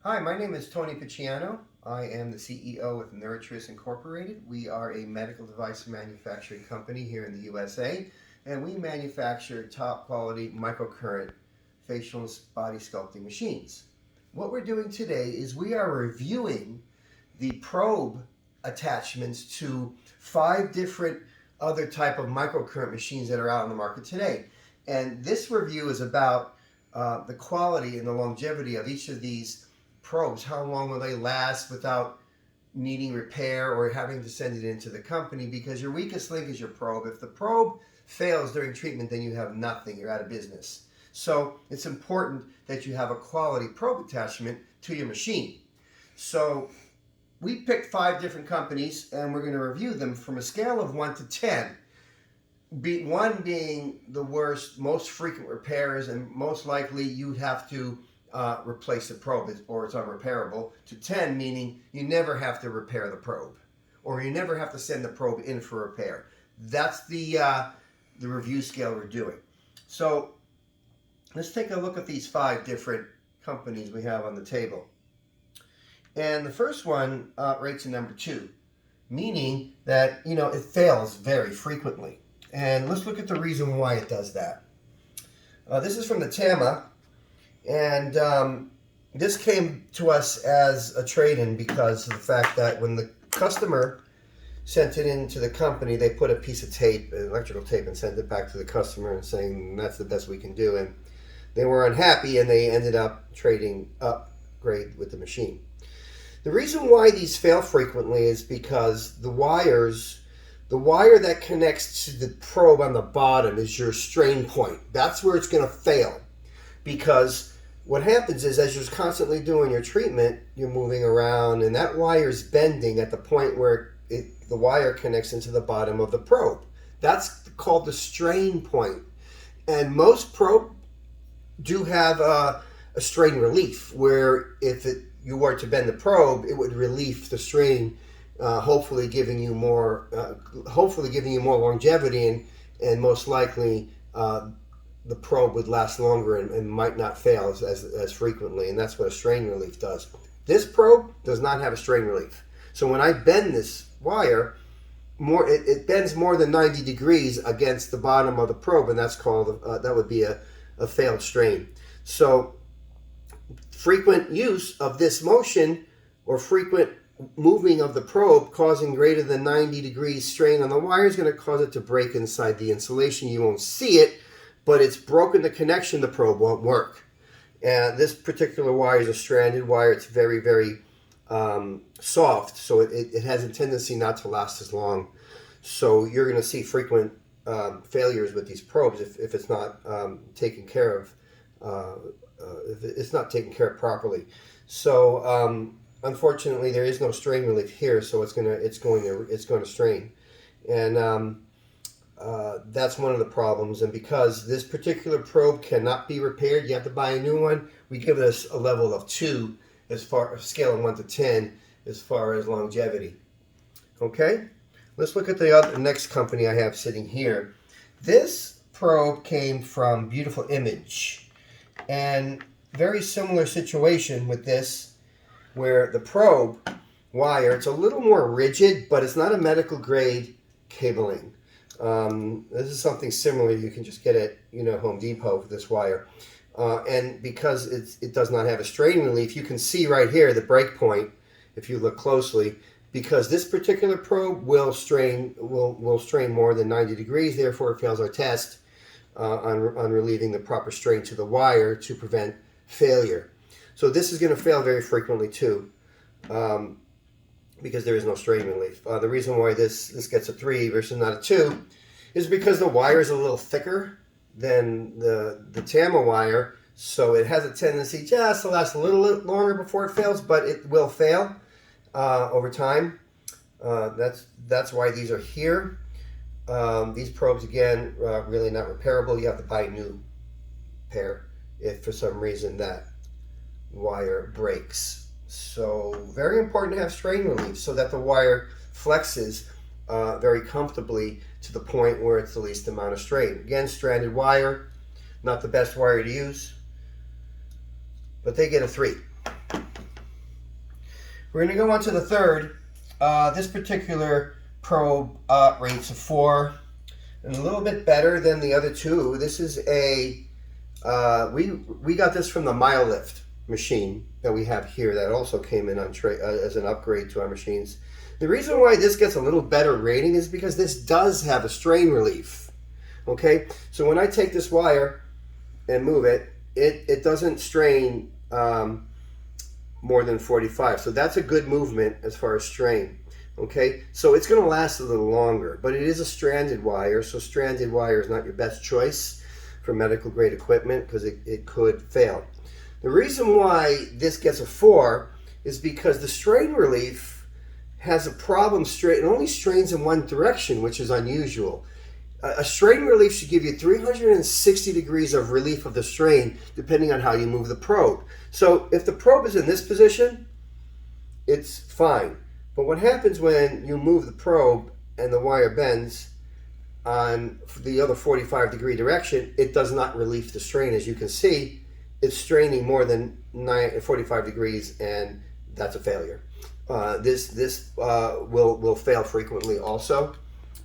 Hi, my name is Tony Picciano. I am the CEO of Neurotris Incorporated. We are a medical device manufacturing company here in the USA, and we manufacture top quality microcurrent facial and body sculpting machines. What we're doing today is we are reviewing the probe attachments to 5 different other type of microcurrent machines that are out on the market today. And this review is about the quality and the longevity of each of these probes. How long will they last without needing repair or having to send it into the company? Because your weakest link is your probe. If the probe fails during treatment, then you have nothing. You're out of business. So it's important that you have a quality probe attachment to your machine. So we picked 5 different companies and we're going to review them from a scale of 1 to 10. 1 being the worst, most frequent repairs, and most likely you'd have to replace the probe or it's unrepairable, to 10 meaning you never have to repair the probe or you never have to send the probe in for repair. That's the review scale we're doing. So let's take a look at these 5 different companies we have on the table. And the first one rates a number 2, meaning that it fails very frequently. And let's look at the reason why it does that. This is from the TAMA. And this came to us as a trade-in because of the fact that when the customer sent it into the company, they put a piece of tape, electrical tape, and sent it back to the customer and saying that's the best we can do. And they were unhappy and they ended up trading upgrade with the machine. The reason why these fail frequently is because the wire that connects to the probe on the bottom is your strain point. That's where it's going to fail. Because what happens is as you're constantly doing your treatment, you're moving around and that wire's bending at the point where the wire connects into the bottom of the probe. That's called the strain point. And most probe do have a strain relief where if you were to bend the probe, it would relieve the strain, hopefully giving you more longevity and most likely the probe would last longer and might not fail as frequently, and that's what a strain relief does. This probe does not have a strain relief. So when I bend this wire, it bends more than 90 degrees against the bottom of the probe, and that's called, that would be a failed strain. So frequent use of this motion or frequent moving of the probe causing greater than 90 degrees strain on the wire is going to cause it to break inside the insulation. You won't see it, but it's broken the connection, the probe won't work. And this particular wire is a stranded wire. It's very, very soft, so it has a tendency not to last as long. So you're going to see frequent failures with these probes if it's not taken care of. If it's not taken care of properly. So unfortunately, there is no strain relief here, so it's going to strain, and that's one of the problems. And because this particular probe cannot be repaired, you have to buy a new one. We give this a level of 2 as far as scale of 1 to 10 as far as longevity. Okay, let's look at the next company I have sitting here. This probe came from Beautiful Image. And very similar situation with this, where the probe wire, it's a little more rigid, but it's not a medical grade cabling. This is something similar you can just get at Home Depot for this wire. And because it does not have a strain relief, you can see right here the break point if you look closely, because this particular probe will strain more than 90 degrees, therefore it fails our test on relieving the proper strain to the wire to prevent failure. So this is going to fail very frequently too, because there is no strain relief. The reason why this gets a 3 versus not a 2 is because the wire is a little thicker than the TAMA wire, so it has a tendency just to last a little longer before it fails, but it will fail over time. That's why these are here. These probes, again, really not repairable. You have to buy a new pair if for some reason that wire breaks. So very important to have strain relief so that the wire flexes very comfortably to the point where it's the least amount of strain. Again, stranded wire, not the best wire to use, but they get a 3. We're going to go on to the third. This particular probe rates a 4, and a little bit better than the other two. This is a, we got this from the MyoLift machine that we have here that also came in on as an upgrade to our machines. The reason why this gets a little better rating is because this does have a strain relief. Okay, so when I take this wire and move it, it doesn't strain more than 45. So that's a good movement as far as strain. Okay, so it's going to last a little longer, but it is a stranded wire, so stranded wire is not your best choice for medical grade equipment because it could fail. The reason why this gets a 4 is because the strain relief has a problem. It only strains in one direction, which is unusual. A strain relief should give you 360 degrees of relief of the strain depending on how you move the probe. So if the probe is in this position, it's fine. But what happens when you move the probe and the wire bends on the other 45 degree direction, it does not relieve the strain. As you can see, it's straining more than 45 degrees, and that's a failure. This will fail frequently also.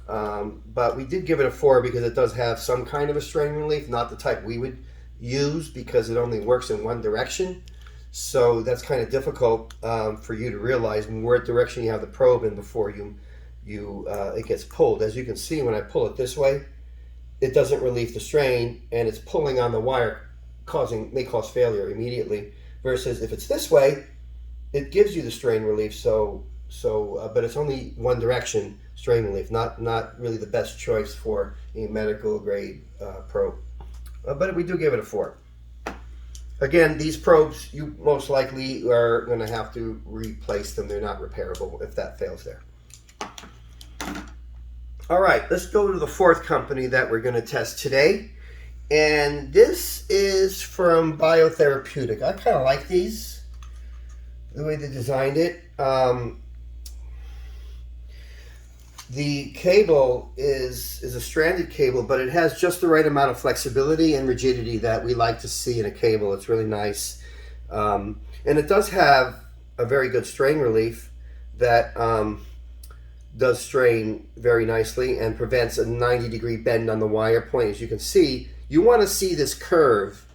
But we did give it a 4 because it does have some kind of a strain relief, not the type we would use because it only works in one direction. So that's kind of difficult for you to realize what direction you have the probe in before it gets pulled. As you can see, when I pull it this way, it doesn't relieve the strain, and it's pulling on the wire, may cause failure immediately. Versus if it's this way, it gives you the strain relief. But it's only one direction strain relief, not really the best choice for a medical grade probe. But we do give it a 4. Again, these probes, you most likely are going to have to replace them. They're not repairable if that fails there. All right, let's go to the fourth company that we're going to test today. And this is from Biotherapeutic. I kind of like these, the way they designed it. The cable is a stranded cable, but it has just the right amount of flexibility and rigidity that we like to see in a cable. It's really nice. And it does have a very good strain relief that does strain very nicely and prevents a 90-degree bend on the wire point. As you can see, you want to see this curve,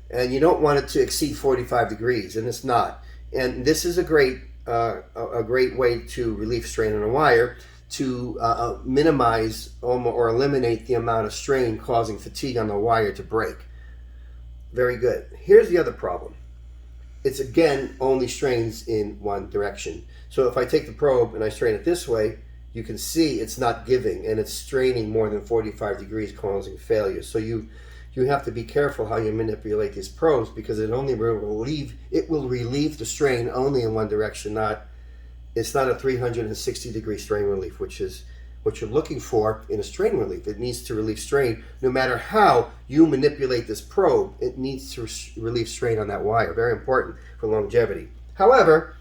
and you don't want it to exceed 45 degrees, and it's not. And this is a great way to relieve strain on a wire, to minimize or eliminate the amount of strain causing fatigue on the wire to break. Very good. Here's the other problem. It's again only strains in one direction. So if I take the probe and I strain it this way, you can see it's not giving, and it's straining more than 45 degrees, causing failure. So you have to be careful how you manipulate these probes, because it will relieve the strain only in one direction. It's not a 360 degree strain relief, which is what you're looking for in a strain relief. It needs to relieve strain no matter how you manipulate this probe. It needs to relieve strain on that wire. Very important for longevity. However,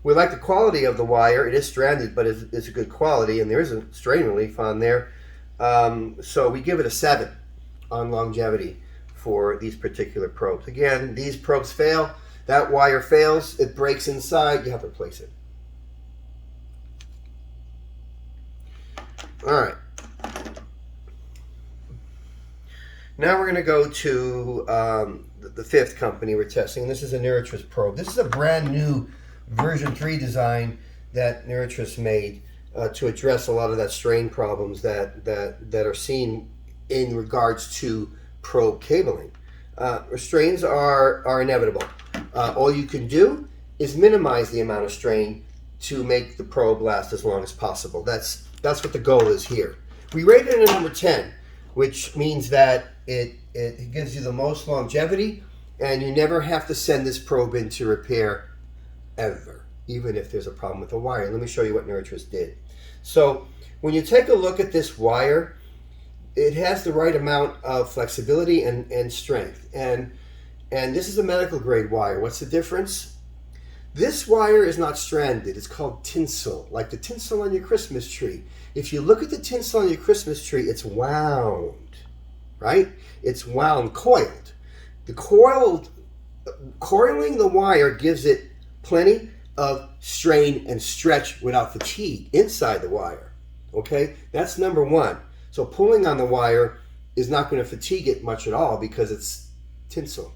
we like the quality of the wire. It is stranded, but it's a good quality, and there is a strain relief on there. So we give it a 7 on longevity for these particular probes. Again, these probes fail. That wire fails. It breaks inside. You have to replace it. All right. Now we're going to go to the fifth company we're testing. This is a Neurotris probe. This is a brand new version 3 design that Neurotris made to address a lot of that strain problems that are seen in regards to probe cabling. Strains are inevitable. All you can do is minimize the amount of strain to make the probe last as long as possible. That's what the goal is here. We rated it a number 10, which means that it gives you the most longevity, and you never have to send this probe in to repair ever, even if there's a problem with the wire. Let me show you what Neurotris did. So when you take a look at this wire, it has the right amount of flexibility and strength. And this is a medical grade wire. What's the difference? This wire is not stranded. It's called tinsel, like the tinsel on your Christmas tree. If you look at the tinsel on your Christmas tree, it's wound, right? It's wound, coiled. Coiling the wire gives it plenty of strain and stretch without fatigue inside the wire. Okay, that's number one. So pulling on the wire is not going to fatigue it much at all because it's tinsel.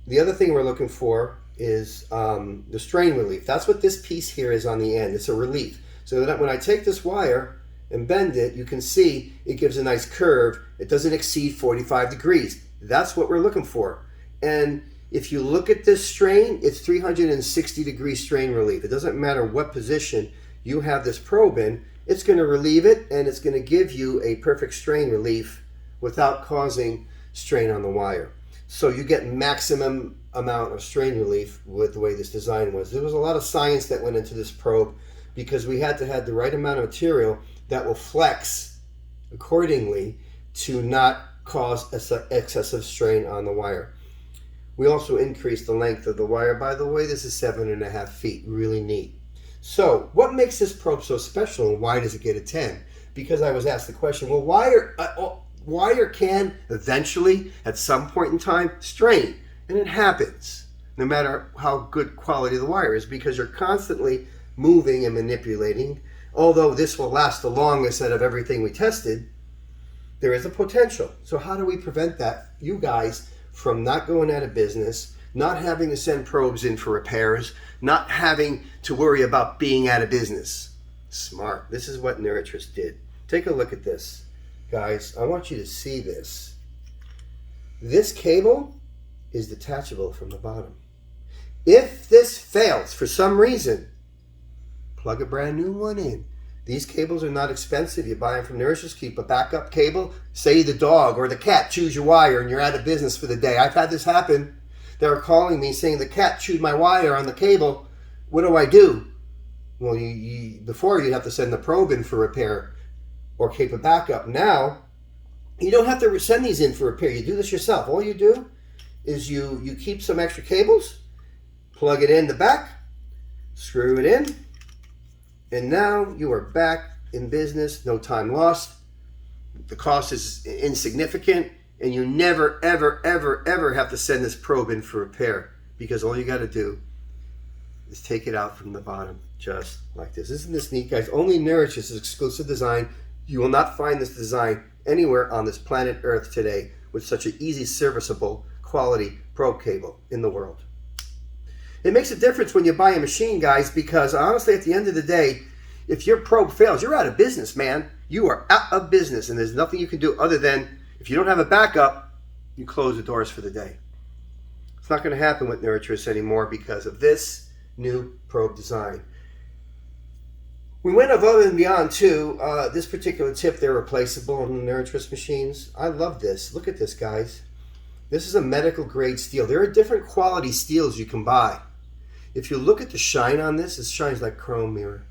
The other thing we're looking for is the strain relief. That's what this piece here is on the end. It's a relief. So that when I take this wire and bend it, you can see it gives a nice curve. It doesn't exceed 45 degrees. That's what we're looking for. And if you look at this strain, it's 360 degree strain relief. It doesn't matter what position you have this probe in, it's going to relieve it, and it's going to give you a perfect strain relief without causing strain on the wire. So you get maximum amount of strain relief with the way this design was. There was a lot of science that went into this probe because we had to have the right amount of material that will flex accordingly to not cause excessive strain on the wire. We also increased the length of the wire. By the way, this is 7.5 feet, really neat. So what makes this probe so special, and why does it get a 10? Because I was asked the question, well, wire can eventually, at some point in time, strain. And it happens, no matter how good quality the wire is, because you're constantly moving and manipulating. Although this will last the longest out of everything we tested, there is a potential. So how do we prevent that, you guys, from not going out of business, not having to send probes in for repairs, not having to worry about being out of business? Smart. This is what Neurotris did. Take a look at this, guys. I want you to see this. This cable is detachable from the bottom. If this fails for some reason, plug a brand new one in. These cables are not expensive. You buy them from Neurotris, keep a backup cable. Say the dog or the cat chews your wire and you're out of business for the day. I've had this happen. They were calling me saying the cat chewed my wire on the cable. What do I do? Well, before you'd have to send the probe in for repair or keep a backup. Now, you don't have to send these in for repair. You do this yourself. All you do is you keep some extra cables, plug it in the back, screw it in, and now you are back in business, no time lost. The cost is insignificant, and you never, ever, ever, ever have to send this probe in for repair because all you got to do is take it out from the bottom, just like this. Isn't this neat, guys? Only Neurotris' exclusive design. You will not find this design anywhere on this planet Earth today with such an easy, serviceable, quality probe cable in the world. It makes a difference when you buy a machine, guys, because honestly, at the end of the day, if your probe fails, you're out of business, man. You are out of business, and there's nothing you can do other than, if you don't have a backup, you close the doors for the day. It's not going to happen with Neurotris anymore because of this new probe design. We went above and beyond too. This particular tip, they're replaceable on the Neurotris machines. I love this. Look at this, guys. This is a medical grade steel. There are different quality steels you can buy. If you look at the shine on this, it shines like chrome mirror.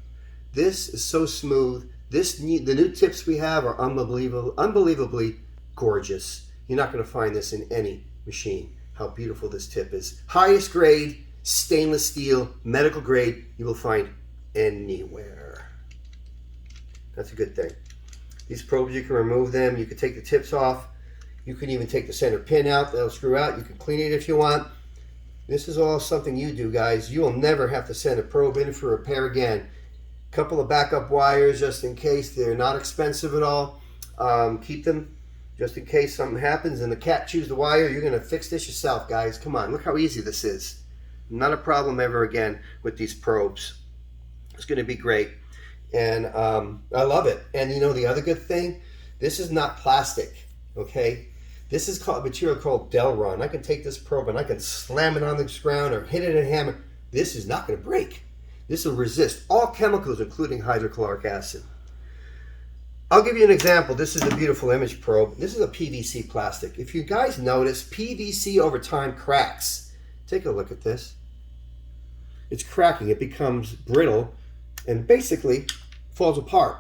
This is so smooth. The new tips we have are unbelievably gorgeous. You're not going to find this in any machine. How beautiful this tip is. Highest grade, stainless steel, medical grade, you will find anywhere. That's a good thing. These probes, you can remove them. You can take the tips off. You can even take the center pin out. That'll screw out. You can clean it if you want. This is all something you do, guys. You will never have to send a probe in for repair again. Couple of backup wires just in case. They're not expensive at all. Keep them just in case something happens and the cat chews the wire. You're going to fix this yourself, guys. Come on, look how easy this is. Not a problem ever again with these probes. It's going to be great. And I love it. And you know the other good thing? This is not plastic, okay? This is called material called Delron. I can take this probe and I can slam it on the ground or hit it in a hammer. This is not going to break. This will resist all chemicals, including hydrochloric acid. I'll give you an example. This is a beautiful image probe. This is a PVC plastic. If you guys notice, PVC over time cracks. Take a look at this. It's cracking. It becomes brittle and basically falls apart.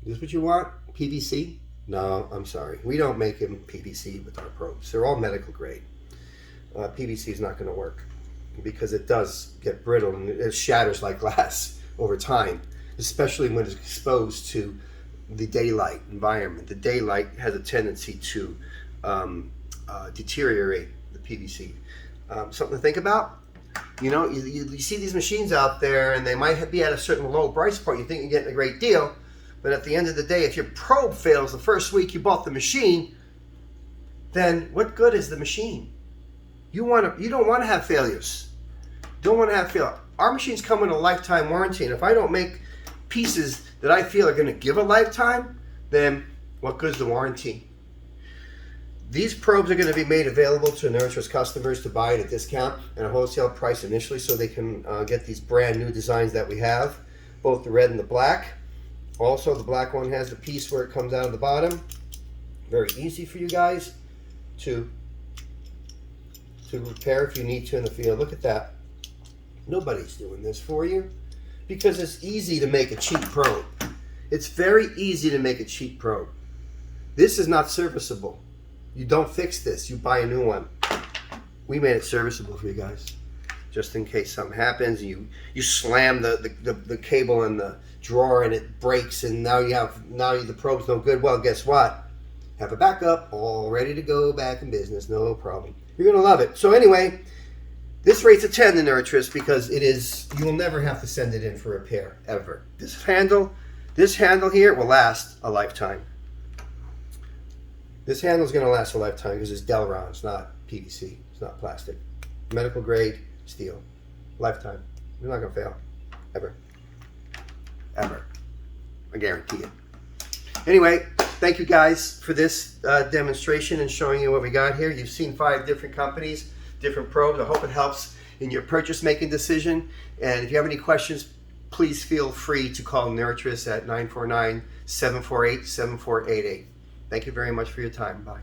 Is this what you want? PVC? No, I'm sorry. We don't make them PVC with our probes. They're all medical grade. PVC is not going to work because it does get brittle and it shatters like glass over time, especially when it's exposed to the daylight environment. The daylight has a tendency to deteriorate the PVC. Something to think about. You know, you see these machines out there, and they might be at a certain low price point. You think you're getting a great deal, but at the end of the day, if your probe fails the first week you bought the machine, then what good is the machine? You don't want to have failures. Don't want to have failure. Our machines come with a lifetime warranty, and if I don't make pieces that I feel are going to give a lifetime, then what good is the warranty? These probes are going to be made available to Neurotris customers to buy at a discount and a wholesale price initially, so they can get these brand new designs that we have, both the red and the black. Also, the black one has the piece where it comes out of the bottom. Very easy for you guys to repair if you need to in the field. Look at that. Nobody's doing this for you because it's easy to make a cheap probe. It's very easy to make a cheap probe. This is not serviceable. You don't fix this, you buy a new one. We made it serviceable for you guys, just in case something happens. You slam the cable in the drawer and it breaks, and now the probe's no good. Well, guess what? Have a backup, all ready to go back in business, no problem. You're gonna love it. So anyway, this rates a 10 to Neurotris because you will never have to send it in for repair, ever. This handle here will last a lifetime. This handle is going to last a lifetime because it's Delron. It's not PVC. It's not plastic. Medical grade steel. Lifetime. You're not going to fail. Ever. Ever. I guarantee it. Anyway, thank you guys for this demonstration and showing you what we got here. You've seen 5 different companies, different probes. I hope it helps in your purchase making decision. And if you have any questions, please feel free to call Neurotris at 949-748-7488. Thank you very much for your time. Bye.